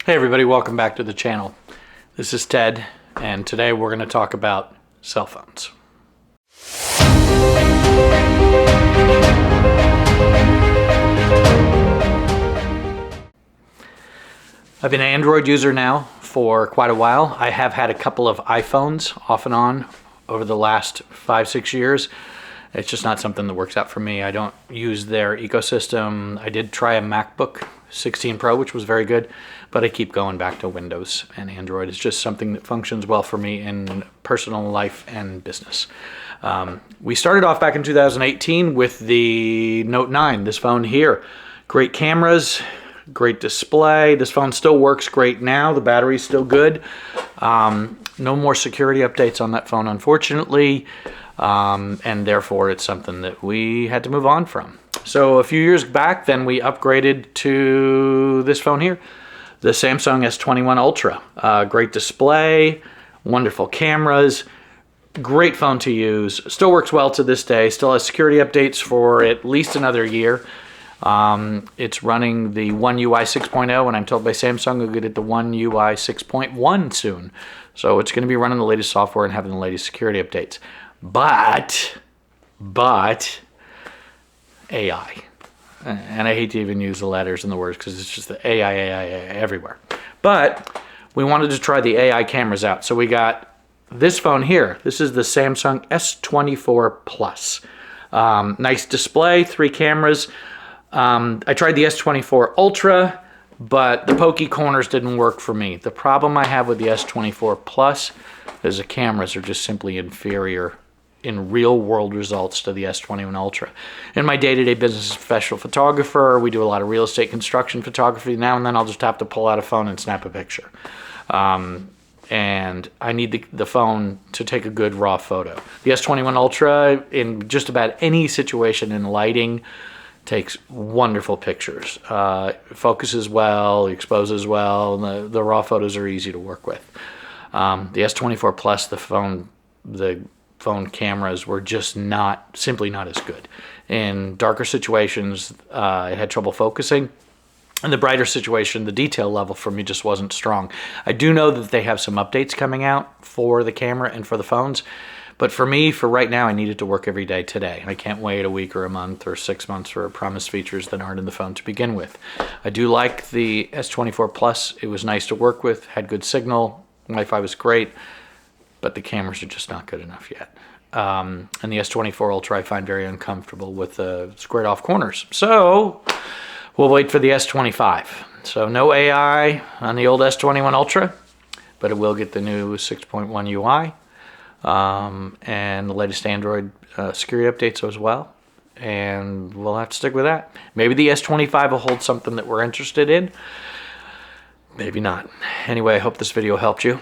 Hey everybody, welcome back to the channel. This is Ted, and today we're going to talk about cell phones. I've been an Android user now for quite a while. I have had a couple of iPhones off and on over the last 5-6 years. It's just not something that works out for me. I don't use their ecosystem. I did try a MacBook 16 Pro, which was very good, but I keep going back to Windows, and Android is just something that functions well for me in personal life and business. We started off back in 2018 with the Note 9, this phone here. Great cameras, great display. This phone still works great now. The battery's still good. No more security updates on that phone, unfortunately. And therefore it's something that we had to move on from. So a few years back then we upgraded to this phone here, the Samsung S21 Ultra. Great display, wonderful cameras, great phone to use, still works well to this day, still has security updates for at least another year. It's running the One UI 6.0, and I'm told by Samsung we'll get it the One UI 6.1 soon. So it's going to be running the latest software and having the latest security updates. But AI, and I hate to even use the letters and the words because it's just the AI everywhere. But we wanted to try the AI cameras out, so we got this phone here. This is the Samsung S24 Plus. Nice display, 3 cameras. I tried the S24 Ultra, but the pokey corners didn't work for me. The problem I have with the S24 Plus is the cameras are just simply inferior in real world results to the S21 Ultra. In my day-to-day business as a professional photographer, we do a lot of real estate construction photography. Now and then I'll just have to pull out a phone and snap a picture. And I need the phone to take a good raw photo. The S21 Ultra, in just about any situation in lighting, takes wonderful pictures. Focuses well, exposes well, and the raw photos are easy to work with. The S24 Plus, the phone cameras were just simply not as good. In darker situations, I had trouble focusing. In the brighter situation, the detail level for me just wasn't strong. I do know that they have some updates coming out for the camera and for the phones, but for me, for right now, I need it to work every day today. I can't wait a week or a month or 6 months for promised features that aren't in the phone to begin with. I do like the S24 Plus. It was nice to work with, had good signal, Wi-Fi was great, but the cameras are just not good enough yet. And the S24 Ultra I find very uncomfortable with the squared off corners. So we'll wait for the S25. So no AI on the old S21 Ultra, but it will get the new 6.1 UI and the latest Android security updates as well. And we'll have to stick with that. Maybe the S25 will hold something that we're interested in. Maybe not. Anyway, I hope this video helped you.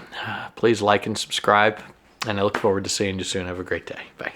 Please like and subscribe, and I look forward to seeing you soon. Have a great day. Bye.